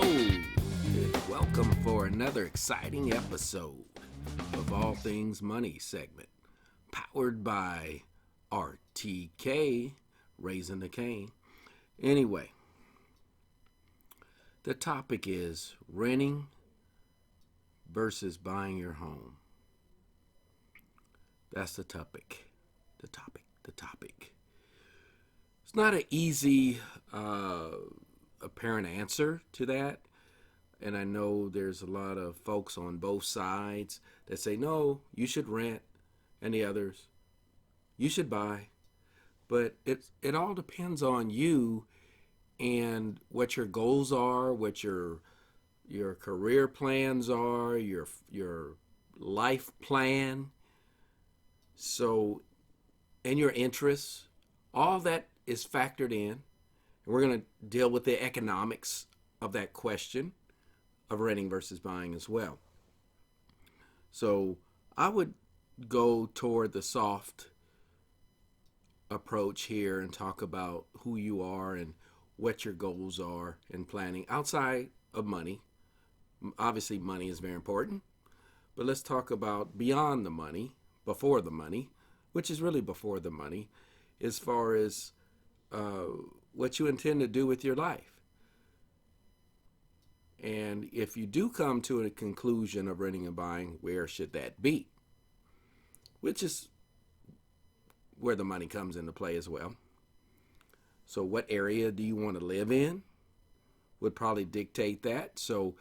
hello. Welcome for another exciting episode of All Things Money segment, powered by RTK, Raising the Cane. Anyway, the topic is renting versus buying your home. That's the topic. The topic. It's not an easy, apparent answer to that. And I know there's a lot of folks on both sides that say, no, you should rent, and the others, you should buy. But it all depends on you and what your goals are, what your career plans are, your life plan. So, and your interests, all that is factored in. And we're going to deal with the economics of that question of renting versus buying as well. So I would go toward the soft approach here and talk about who you are and what your goals are in planning outside of money. Obviously, money is very important, but let's talk about beyond the money, before the money, which is really before the money, as far as what you intend to do with your life. And if you do come to a conclusion of renting and buying, where should that be? Which is where the money comes into play as well. So what area do you want to live in would probably dictate that. So,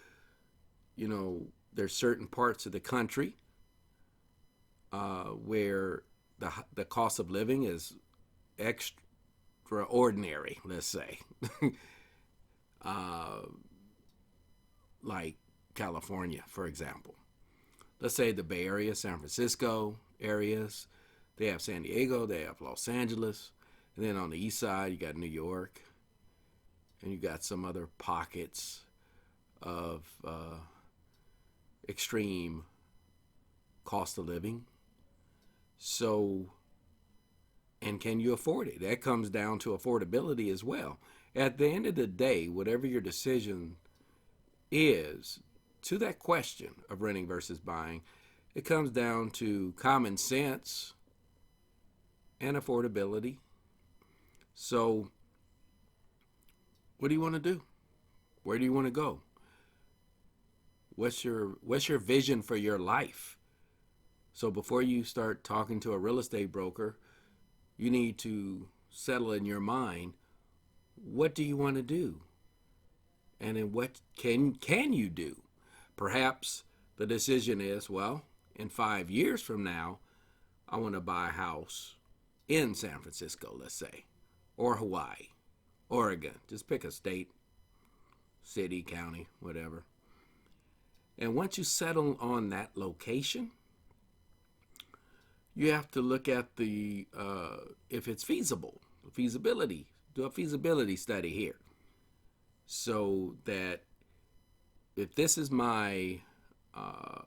there's certain parts of the country where the cost of living is extraordinary, let's say. Like California, for example. Let's say the Bay Area, San Francisco areas. They have San Diego, they have Los Angeles. And then on the east side, you got New York. And you got some other pockets of extreme cost of living. So, and can you afford it? That comes down to affordability as well. At the end of the day, whatever your decision is, to that question of renting versus buying, it comes down to common sense and affordability. So, what do you want to do? Where do you want to go? What's your vision for your life? So before you start talking to a real estate broker, you need to settle in your mind, what do you want to do? And then what can you do? Perhaps the decision is, well, in 5 years from now, I want to buy a house in San Francisco, let's say, or Hawaii, Oregon. Just pick a state, city, county, whatever. And once you settle on that location, you have to look at the if it's feasible, feasibility. Do a feasibility study here, so that if this is my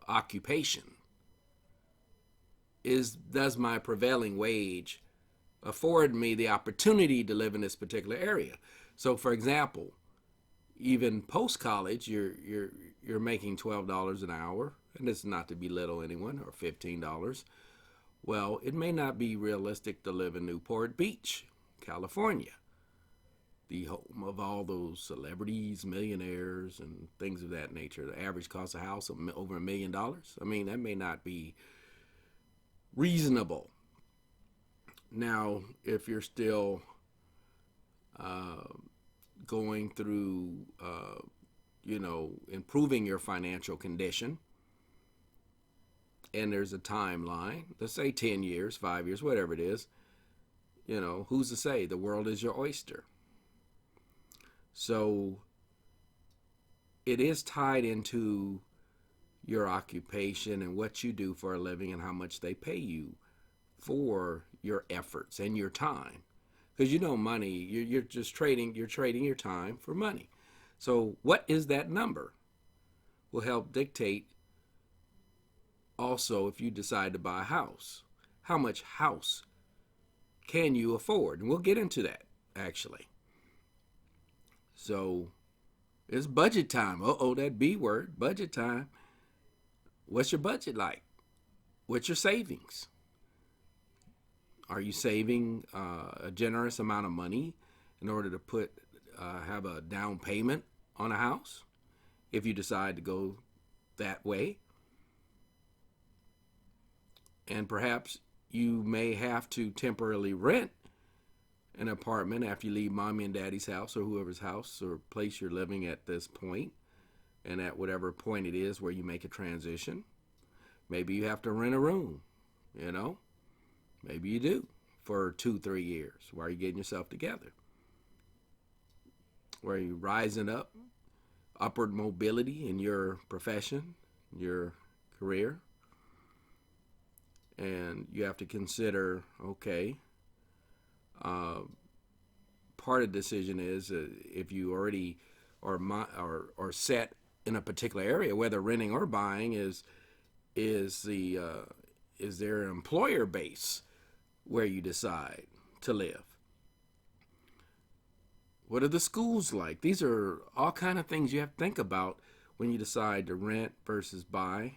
occupation, does my prevailing wage afford me the opportunity to live in this particular area? So, for example, even post college, you're making $12 an hour, and it's not to belittle anyone, or $15. Well, it may not be realistic to live in Newport Beach, California, the home of all those celebrities, millionaires, and things of that nature. The average cost of a house of over $1 million. I mean, that may not be reasonable. Now, if you're still going through, improving your financial condition, and there's a timeline, let's say 10 years, 5 years, whatever it is, who's to say? The world is your oyster. So it is tied into your occupation and what you do for a living and how much they pay you for your efforts and your time. Because money, you're trading your time for money. So what is that number will help dictate also if you decide to buy a house. How much house can you afford? And we'll get into that, actually. So It's budget time. Uh-oh, that B word, budget time. What's your budget like? What's your savings? Are you saving a generous amount of money in order to have a down payment on a house if you decide to go that way? And perhaps you may have to temporarily rent an apartment after you leave mommy and daddy's house or whoever's house or place you're living at this point, and at whatever point it is where you make a transition. Maybe you have to rent a room, you know? Maybe you do for 2-3 years while you're getting yourself together. Where you're rising up, upward mobility in your profession, your career. And you have to consider, okay, part of the decision is if you already are set in a particular area, whether renting or buying, is there an employer base where you decide to live? What are the schools like? These are all kind of things you have to think about when you decide to rent versus buy.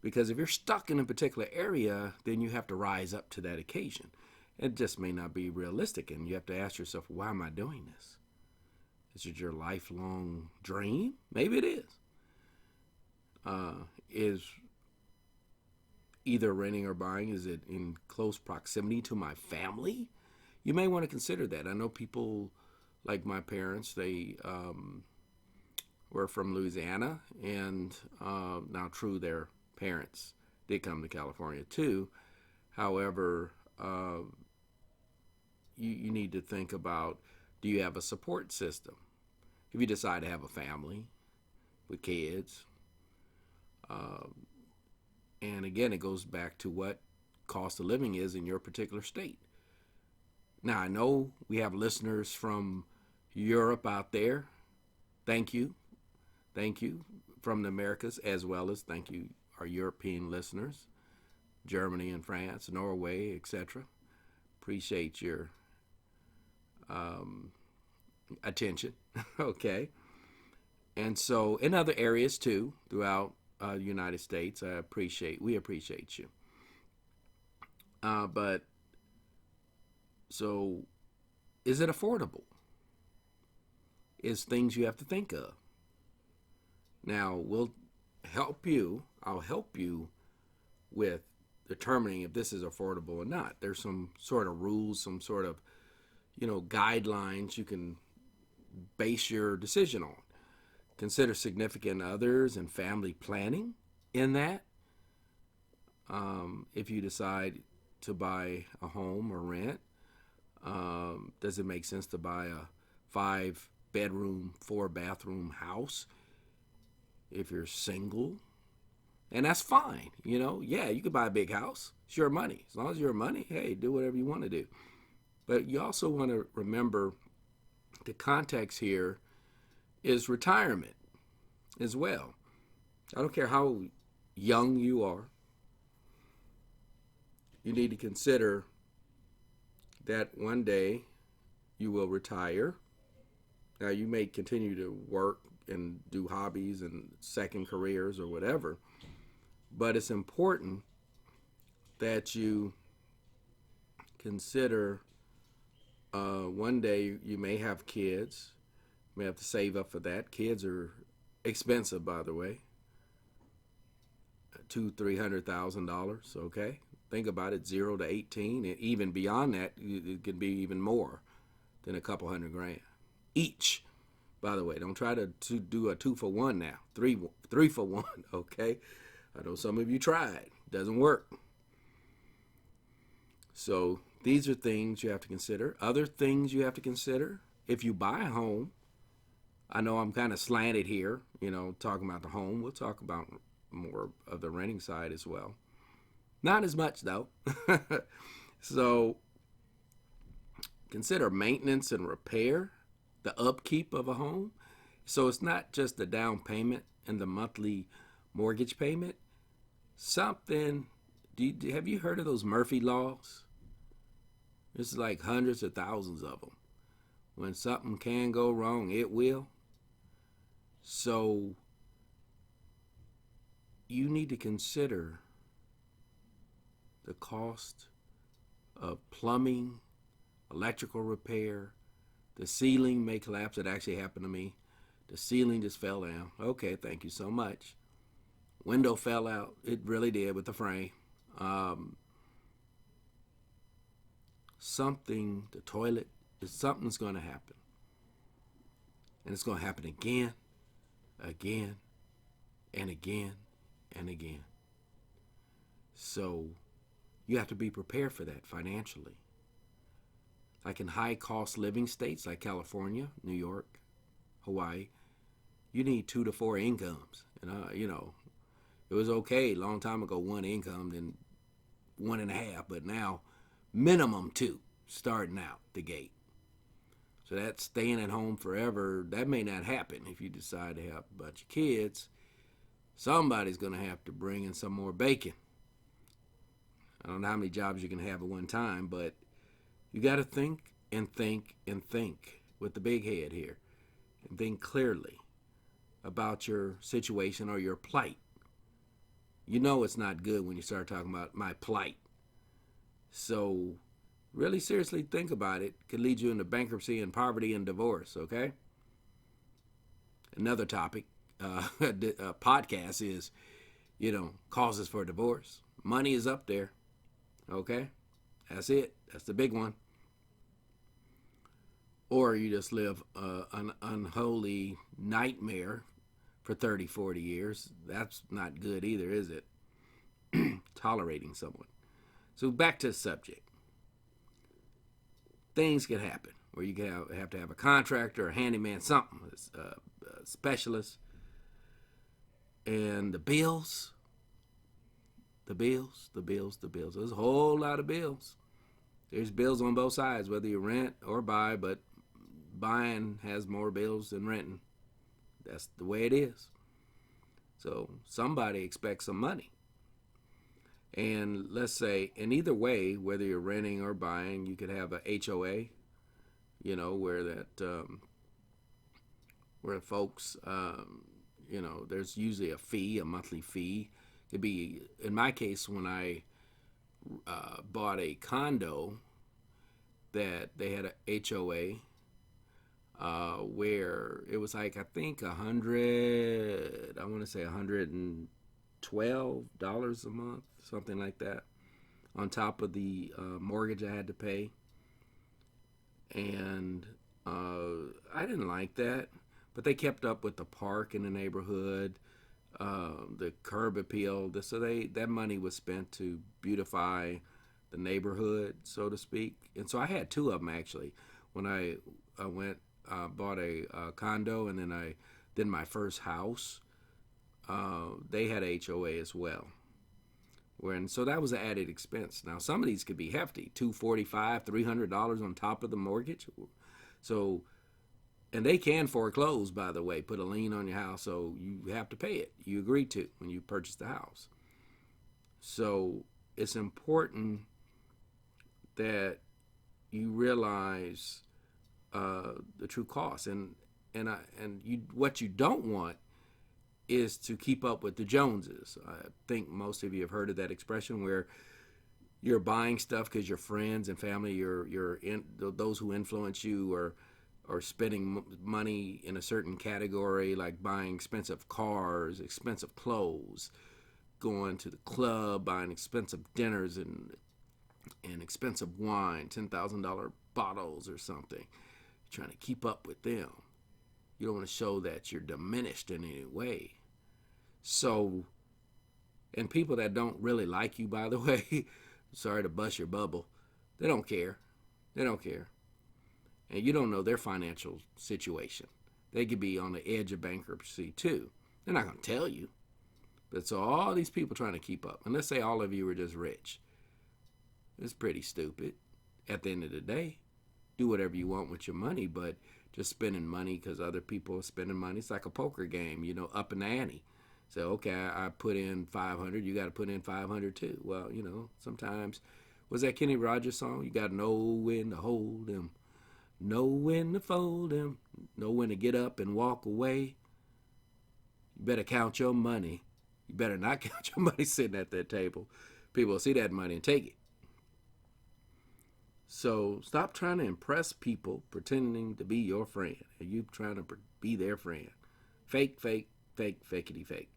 Because if you're stuck in a particular area, then you have to rise up to that occasion. It just may not be realistic, and you have to ask yourself, why am I doing this? Is it your lifelong dream? Maybe it is. Is either renting or buying, is it in close proximity to my family? You may want to consider that. I know people like my parents, they were from Louisiana, and now true, their parents did come to California too. However, you need to think about, do you have a support system? If you decide to have a family with kids, and again, it goes back to what cost of living is in your particular state. Now, I know we have listeners from Europe out there. Thank you. Thank you. From the Americas, as well as thank you, our European listeners, Germany and France, Norway, etc. Appreciate your attention. Okay. And so in other areas too, throughout the United States, we appreciate you. But so is it affordable? Is things you have to think of. Now, I'll help you with determining if this is affordable or not. There's some sort of rules, some sort of, guidelines you can base your decision on. Consider significant others and family planning in that. If you decide to buy a home or rent, does it make sense to buy a 5-bedroom, 4-bathroom house if you're single? And that's fine. Yeah, you could buy a big house. It's your money. As long as your money, hey, do whatever you want to do. But you also want to remember the context here is retirement as well. I don't care how young you are. You need to consider that one day you will retire. Now, you may continue to work and do hobbies and second careers or whatever, but it's important that you consider one day you may have kids. You may have to save up for that. Kids are expensive, by the way. $200,000-$300,000. Okay, think about it. 0 to 18, and even beyond that, it could be even more than a couple $100,000 each. By the way, don't try to do a 2-for-1 now. Three for one. Okay, I know some of you tried. Doesn't work. So these are things you have to consider. Other things you have to consider if you buy a home. I know I'm kind of slanted here, talking about the home. We'll talk about more of the renting side as well. Not as much, though. So consider maintenance and repair, the upkeep of a home. So it's not just the down payment and the monthly mortgage payment. Have you heard of those Murphy laws? There's like hundreds of thousands of them. When something can go wrong, it will. So you need to consider the cost of plumbing, electrical repair. The ceiling may collapse. It actually happened to me. The ceiling just fell down. Okay, thank you so much. Window fell out. It really did with the frame. Um, the toilet, something's going to happen. And it's going to happen again, again, and again, and again. So you have to be prepared for that financially. Like in high cost living states like California, New York, Hawaii, you need 2 to 4 incomes. And it was okay a long time ago, 1 income, then 1.5, but now minimum 2 starting out the gate. So that's staying at home forever. That may not happen if you decide to have a bunch of kids. Somebody's going to have to bring in some more bacon. I don't know how many jobs you can have at one time, but you got to think and think and think with the big head here, and think clearly about your situation or your plight. You know it's not good when you start talking about my plight. So really seriously think about it. Could lead you into bankruptcy and poverty and divorce, okay? Another topic, podcast is, causes for divorce. Money is up there, okay? That's it. That's the big one. Or you just live an unholy nightmare for 30, 40 years. That's not good either, is it? Tolerating someone. So back to the subject. Things can happen where you can have to have a contractor, a handyman, something, a specialist. And the bills. There's a whole lot of bills. There's bills on both sides, whether you rent or buy, but buying has more bills than renting. That's the way it is. So somebody expects some money. And let's say, in either way, whether you're renting or buying, you could have a HOA, where folks, there's usually a monthly fee. It'd be, in my case, when I bought a condo, that they had a HOA, where it was like, I think $112 a month, something like that, on top of the mortgage I had to pay. And I didn't like that, but they kept up with the park in the neighborhood, the curb appeal. So that money was spent to beautify the neighborhood, so to speak. And so I had 2 of them actually. When I bought a condo, and then my first house, they had HOA as well. So that was an added expense. Now some of these could be hefty, $245, $300 on top of the mortgage. So, and they can foreclose, by the way, put a lien on your house, so you have to pay it. You agreed to when you purchased the house. So it's important that you realize the true cost, and what you don't want is to keep up with the Joneses. I think most of you have heard of that expression, where you're buying stuff because your friends and family, those who influence you, or spending money in a certain category, like buying expensive cars, expensive clothes, going to the club, buying expensive dinners and expensive wine, $10,000 bottles or something, trying to keep up with them. You don't want to show that you're diminished in any way. So, and people that don't really like you, by the way, sorry to bust your bubble, they don't care. And you don't know their financial situation. They could be on the edge of bankruptcy too. They're not going to tell you. But so all these people trying to keep up, and let's say all of you are just rich. It's pretty stupid. At the end of the day, do whatever you want with your money, but just spending money because other people are spending money. It's like a poker game, up in the ante. So, okay, I put in 500, you got to put in 500 too. Well, sometimes, was that Kenny Rogers song? You got to know when to hold them, know when to fold them, know when to get up and walk away. You better count your money. You better not count your money sitting at that table. People will see that money and take it. So stop trying to impress people pretending to be your friend. And you trying to be their friend. Fake, fake, fake, fakety fake.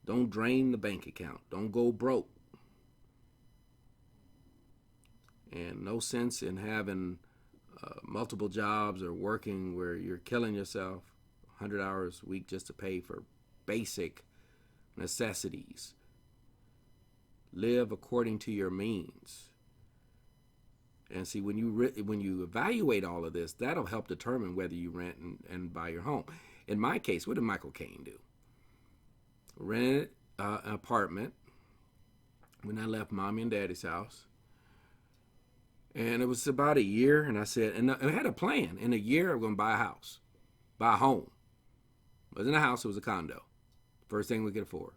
Don't drain the bank account. Don't go broke. And no sense in having multiple jobs or working where you're killing yourself 100 hours a week just to pay for basic necessities. Live according to your means. And see, when you evaluate all of this, that'll help determine whether you rent and buy your home. In my case, what did Michael Caine do? Rented an apartment when I left Mommy and Daddy's house. And it was about a year, and I said, and I had a plan. In a year, I'm going to buy a house, buy a home. It wasn't a house, it was a condo. First thing we could afford.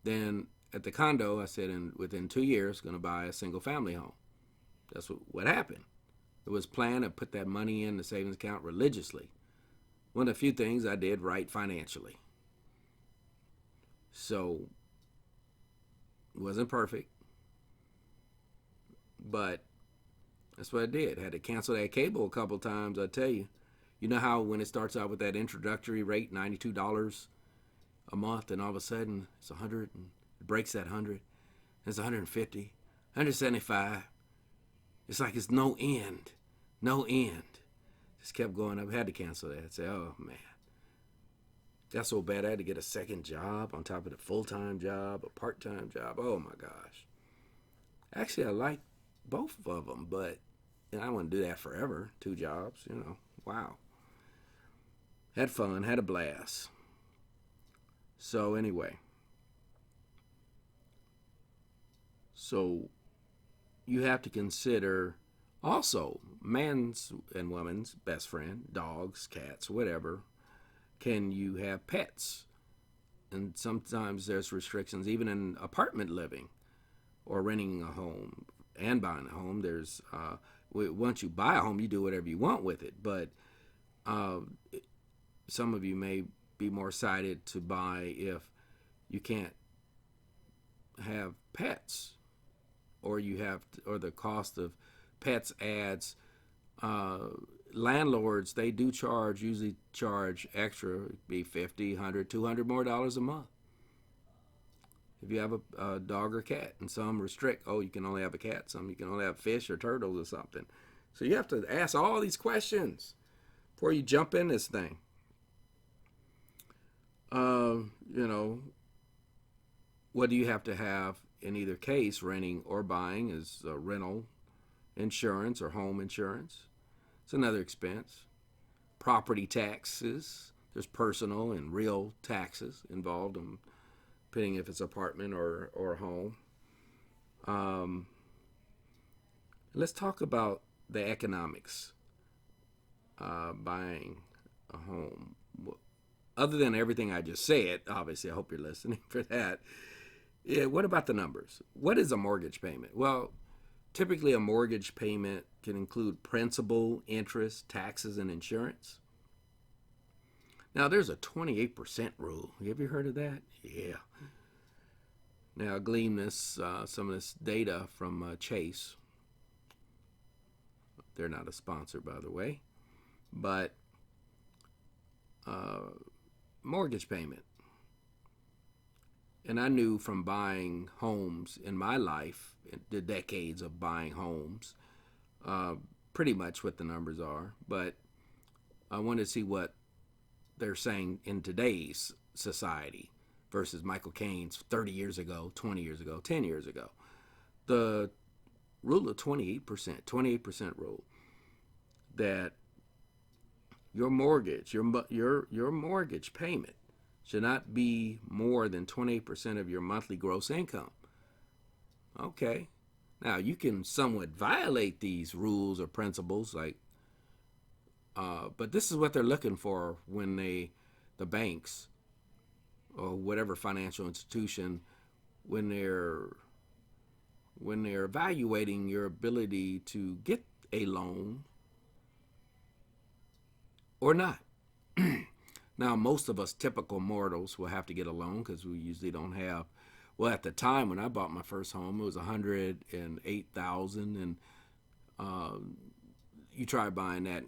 Then at the condo, I said, within 2 years, going to buy a single family home. That's what happened. It was planned to put that money in the savings account religiously. One of the few things I did right financially. So, it wasn't perfect, but that's what I did. Had to cancel that cable a couple times, I tell you. You know how when it starts out with that introductory rate, $92 a month, and all of a sudden it's 100, and it breaks that 100, it's 150, 175. It's like it's no end, no end. Just kept going up. Had to cancel that. I'd say, oh man, that's so bad. I had to get a second job on top of the full-time job, a part-time job. Oh my gosh. Actually, I like both of them, but I wouldn't do that forever. 2 jobs, wow. Had fun, had a blast. So anyway, you have to consider also man's and woman's best friend, dogs, cats, whatever. Can you have pets? And sometimes there's restrictions even in apartment living or renting a home and buying a home. There's once you buy a home, you do whatever you want with it. But some of you may be more excited to buy if you can't have pets, or or the cost of pets adds. Landlords, they do usually charge extra, be $50, $100, $200 more dollars a month if you have a dog or cat. And some restrict, you can only have a cat. Some you can only have fish or turtles or something. So you have to ask all these questions before you jump in this thing. What do you have to have in either case? Renting or buying is rental insurance or home insurance. It's another expense. Property taxes. There's personal and real taxes involved, depending if it's apartment or home. Let's talk about the economics. Buying a home. Other than everything I just said, obviously, I hope you're listening for that. Yeah, what about the numbers? What is a mortgage payment? Well, typically a mortgage payment can include principal, interest, taxes, and insurance. Now, there's a 28% rule. Have you heard of that? Yeah. Now, I gleaned some of this data from Chase. They're not a sponsor, by the way. But mortgage payment. And I knew from buying homes in my life, the decades of buying homes, pretty much what the numbers are. But I wanted to see what they're saying in today's society versus Michael Caine's 30 years ago, 20 years ago, 10 years ago. The rule of 28% rule, that your mortgage, your mortgage payment should not be more than 28% of your monthly gross income. Okay. Now, you can somewhat violate these rules or principles, but this is what they're looking for when the banks or whatever financial institution, when they're evaluating your ability to get a loan or not. Now, most of us typical mortals will have to get a loan because we usually don't have. Well, at the time when I bought my first home, it was 108,000, and uh, you try buying that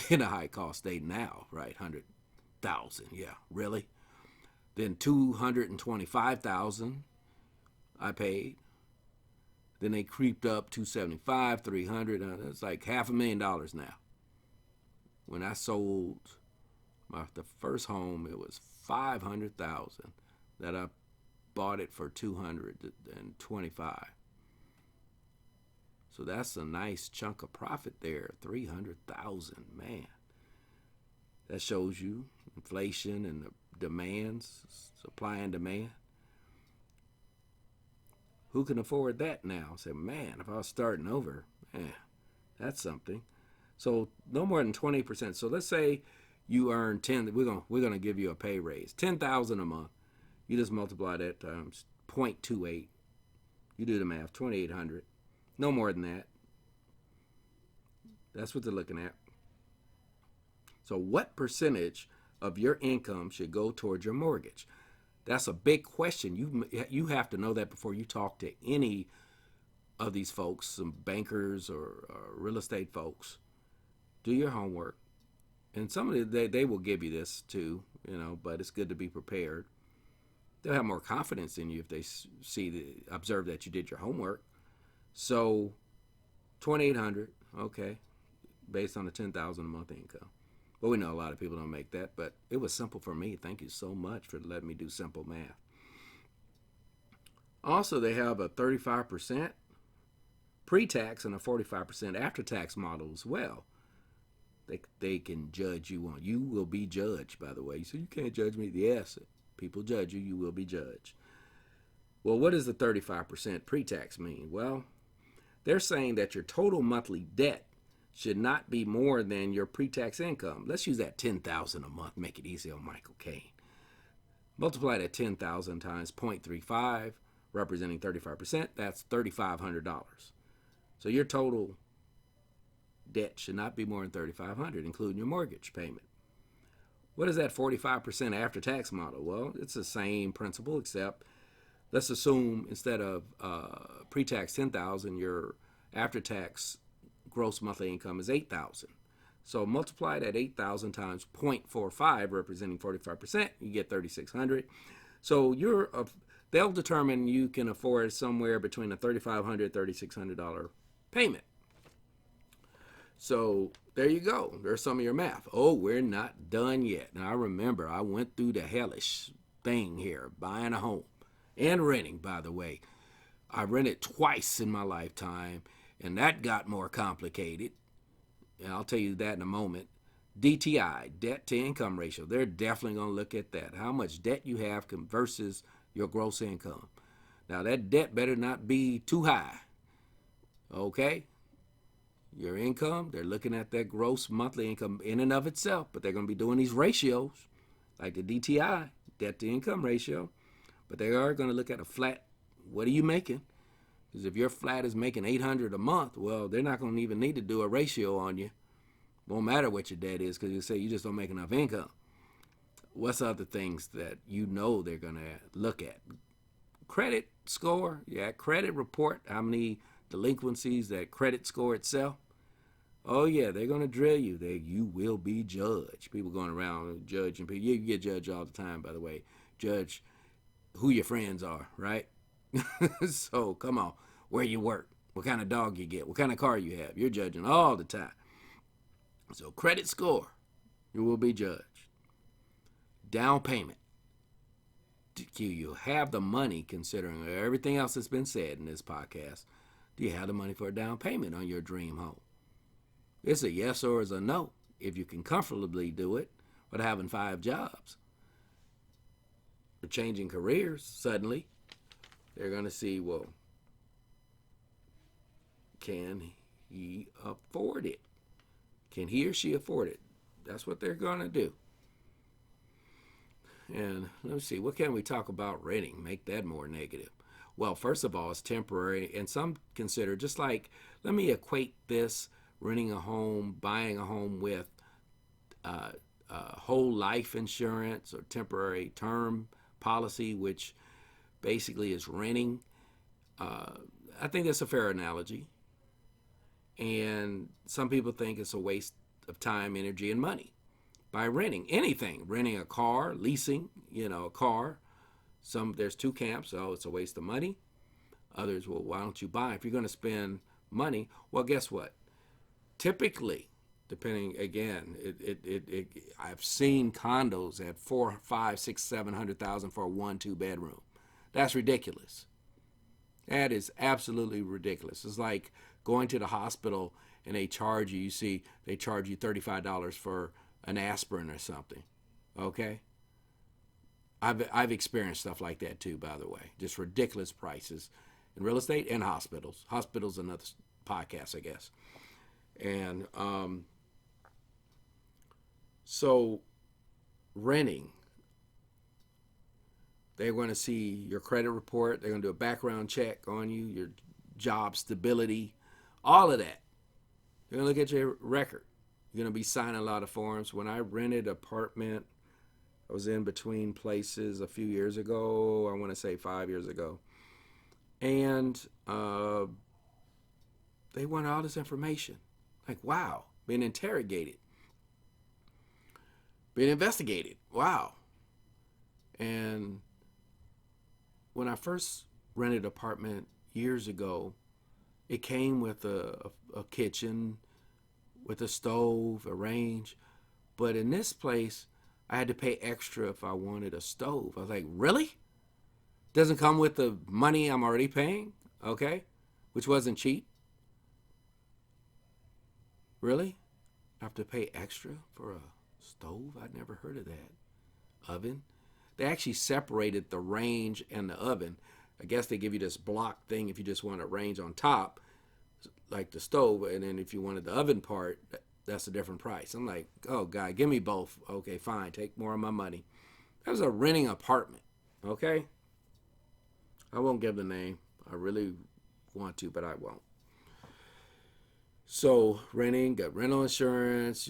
in a high cost state now, right? 100,000, yeah, really. Then 225,000 I paid. Then they creeped up 275, 300. It's like $500,000 now. When I sold the first home, it was 500,000 that I bought it for 225. So that's a nice chunk of profit there. 300,000, man. That shows you inflation and the demands, supply and demand. Who can afford that now? Say, man, if I was starting over, man, that's something. So no more than 20%. So let's say you earn 10. We're gonna give you a pay raise, 10,000 a month. You just multiply that times 0.28. You do the math, 2,800. No more than that. That's what they're looking at. So what percentage of your income should go towards your mortgage? That's a big question. You have to know that before you talk to any of these folks, some bankers or real estate folks. Do your homework. And some of they will give you this too, but it's good to be prepared. They'll have more confidence in you if they observe that you did your homework. So 2,800, okay, based on the 10,000 a month income. But we know a lot of people don't make that, but it was simple for me. Thank you so much for letting me do simple math. Also, they have a 35% pre-tax and a 45% after-tax model as well. They can judge you on. You will be judged, by the way. So you can't judge me. Yes, people judge you. You will be judged. Well, what does the 35% pre-tax mean? Well, they're saying that your total monthly debt should not be more than your pre-tax income. Let's use that 10,000 a month. Make it easy on Michael Caine. Multiply that 10,000 times 0.35, representing 35%. That's $3,500. So your total debt should not be more than $3,500, including your mortgage payment. What is that 45% after-tax model? Well, it's the same principle, except let's assume instead of pre-tax 10,000, your after-tax gross monthly income is 8,000. So multiply that 8,000 times 0.45, representing 45%, you get 3,600. So they'll determine you can afford somewhere between a $3,500 $3,600 payment. So there you go. There's some of your math. Oh, we're not done yet. Now I remember I went through the hellish thing here, buying a home and renting, by the way. I rented twice in my lifetime, and that got more complicated. And I'll tell you that in a moment. DTI, debt to income ratio. They're definitely going to look at that. How much debt you have versus your gross income. Now that debt better not be too high. Okay? Your income, they're looking at that gross monthly income in and of itself, but they're going to be doing these ratios, like the DTI, debt to income ratio. But they are going to look at a flat, what are you making? Because if your flat is making $800 a month, well, they're not going to even need to do a ratio on you. Won't matter what your debt is, because you say you just don't make enough income. What's other things that they're going to look at? Credit score, credit report, how many delinquencies, that credit score itself. Oh yeah, they're going to drill you. You will be judged. People going around judging people. You get judged all the time, by the way. Judge who your friends are, right? So come on, where you work, what kind of dog you get, what kind of car you have. You're judging all the time. So credit score, you will be judged. Down payment. Do you have the money, considering everything else that's been said in this podcast? Do you have the money for a down payment on your dream home? It's a yes or it's a no. If you can comfortably do it without having 5 jobs. Or changing careers suddenly, they're going to see, well, can he afford it? Can he or she afford it? That's what they're going to do. And let's see, what can we talk about renting? Make that more negative. Well, first of all, it's temporary, and some consider, just like, let me equate this renting a home, buying a home with a whole life insurance or temporary term policy, which basically is renting. Uh, I think that's a fair analogy. And some people think it's a waste of time, energy, and money by renting anything, renting a car, leasing, a car. There's two camps. Oh, it's a waste of money. Others, well, why don't you buy? If you're going to spend money, well, guess what? Typically, depending again, I've seen condos at 4, 5, 6, 700,000 for a 1, 2 bedroom. That's ridiculous. That is absolutely ridiculous. It's like going to the hospital and they charge you. You see, they charge you $35 for an aspirin or something. Okay, I've experienced stuff like that too. By the way, just ridiculous prices in real estate and hospitals. Hospitals, another podcast, I guess. And so renting, they're going to see your credit report. They're going to do a background check on you, your job stability, all of that. They're going to look at your record. You're going to be signing a lot of forms. When I rented an apartment, I was in between places a few years ago. I want to say 5 years ago. And they wanted all this information. Like, wow, being interrogated, being investigated. Wow. And when I first rented an apartment years ago, it came with a kitchen, with a stove, a range. But in this place, I had to pay extra if I wanted a stove. I was like, really? Doesn't come with the money I'm already paying? Okay. Which wasn't cheap. Really? I have to pay extra for a stove? I'd never heard of that. Oven? They actually separated the range and the oven. I guess they give you this block thing if you just want a range on top, like the stove, and then if you wanted the oven part, that's a different price. I'm like, oh God, give me both. Okay, fine, take more of my money. That was a renting apartment. Okay, I won't give the name. I really want to, but I won't. So renting, got rental insurance.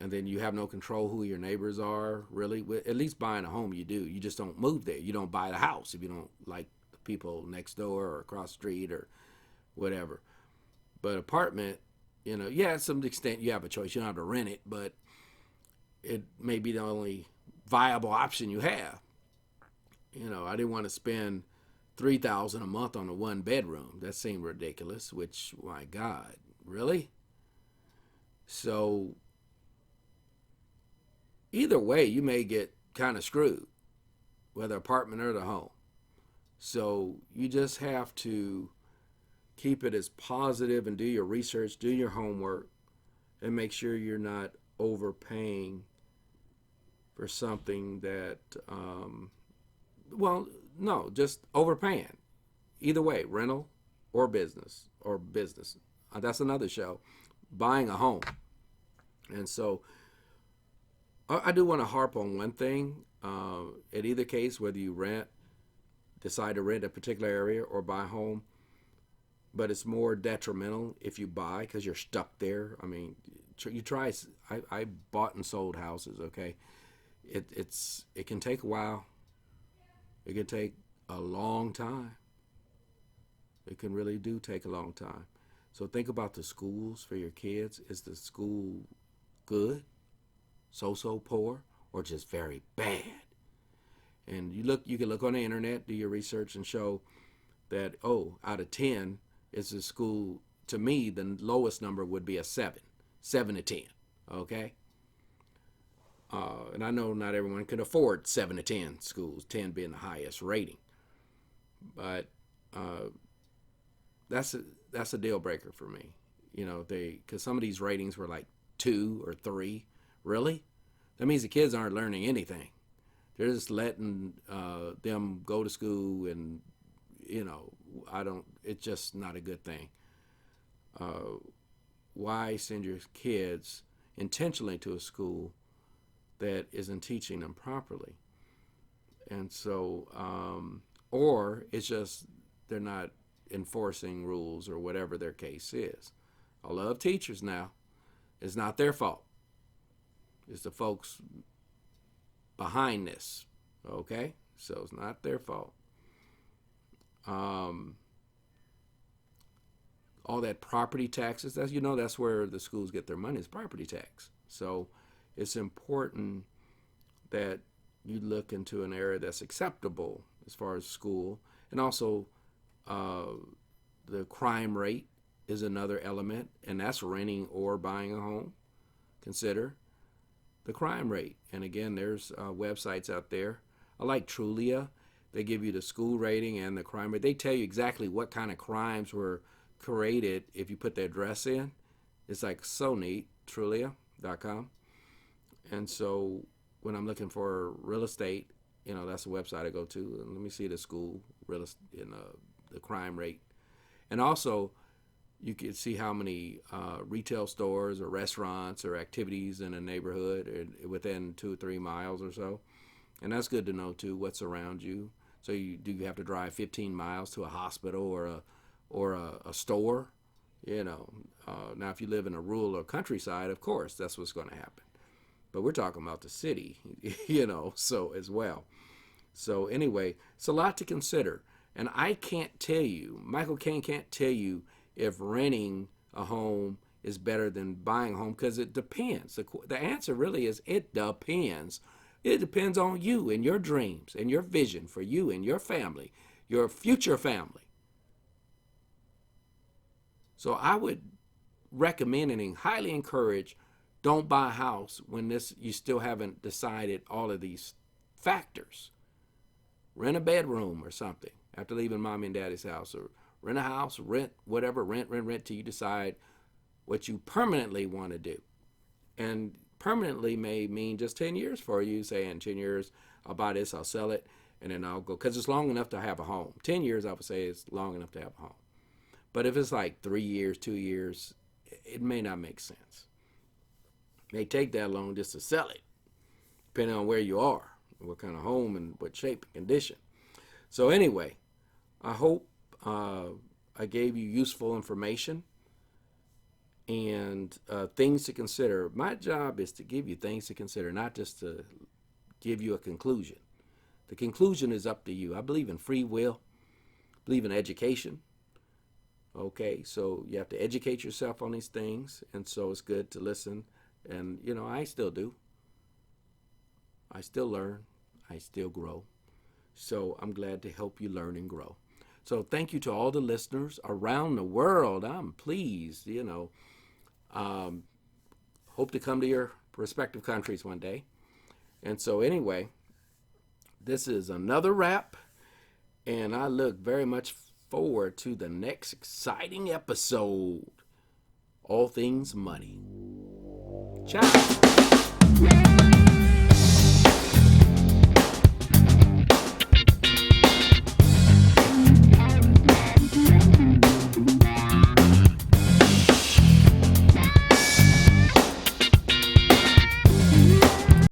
And then you have no control who your neighbors are. Really, at least buying a home, you do. You just don't move there. You don't buy the house if you don't like the people next door or across the street or whatever. But apartment, yeah, to some extent you have a choice. You don't have to rent it, but it may be the only viable option you have. I didn't want to spend $3,000 a month on a 1 bedroom. That seemed ridiculous. Which, my God, really? So either way, you may get kind of screwed, whether apartment or the home. So you just have to keep it as positive and do your research, do your homework, and make sure you're not overpaying for something that, no, just overpaying. Either way, rental or business. That's another show. Buying a home. And so I do want to harp on one thing. In either case, whether you decide to rent a particular area or buy a home, but it's more detrimental if you buy because you're stuck there. I mean, you try. I bought and sold houses. Okay, it can take a while. It can take a long time. It can really do take a long time. So think about the schools for your kids. Is the school good, so poor, or just very bad? And you can look on the internet, do your research, and show that out of 10, is a school. To me, the lowest number would be a 7 to 10. Okay. And I know not everyone can afford 7 to 10 schools, 10 being the highest rating. But that's a deal breaker for me. Because some of these ratings were like 2 or 3. Really? That means the kids aren't learning anything. They're just letting them go to school, and it's just not a good thing. Why send your kids intentionally to a school that isn't teaching them properly? And so, or it's just they're not enforcing rules or whatever their case is. I love teachers now. It's not their fault. It's the folks behind this. Okay? So it's not their fault. All that property taxes, that's where the schools get their money, is property tax. So it's important that you look into an area that's acceptable as far as school. And also the crime rate is another element, and that's renting or buying a home. Consider the crime rate. And again, there's websites out there. I like Trulia. They give you the school rating and the crime rate. They tell you exactly what kind of crimes were created if you put the address in. It's like so neat, Trulia.com. And so when I'm looking for real estate, that's the website I go to. And let me see the school real estate, the crime rate. And also, you can see how many retail stores or restaurants or activities in a neighborhood within 2 or 3 miles or so. And that's good to know too, what's around you. So do you have to drive 15 miles to a hospital or a store? Now if you live in a rural or countryside, of course, that's what's going to happen. But we're talking about the city, so as well. So anyway, it's a lot to consider. And I can't tell you, Michael Caine can't tell you if renting a home is better than buying a home, because it depends. The answer really is it depends. It depends on you and your dreams and your vision for you and your family, your future family. So I would recommend and highly encourage, don't buy a house when you still haven't decided all of these factors. Rent a bedroom or something after leaving mommy and daddy's house, or rent a house, rent till you decide what you permanently want to do. And permanently may mean just 10 years for you. Say in 10 years, I'll buy this, I'll sell it, and then I'll go, because it's long enough to have a home. 10 years, I would say, is long enough to have a home. But if it's like 3 years, 2 years, it may not make sense. It may take that long just to sell it, depending on where you are, what kind of home and what shape and condition. So anyway, I hope I gave you useful information and things to consider. My job is to give you things to consider, not just to give you a conclusion. The conclusion is up to you. I believe in free will, believe in education. Okay, so you have to educate yourself on these things, and so it's good to listen. And, I still do. I still learn. I still grow. So I'm glad to help you learn and grow. So thank you to all the listeners around the world. I'm pleased, hope to come to your respective countries one day. And so anyway, this is another wrap, and I look very much forward to the next exciting episode. All things money. Ciao.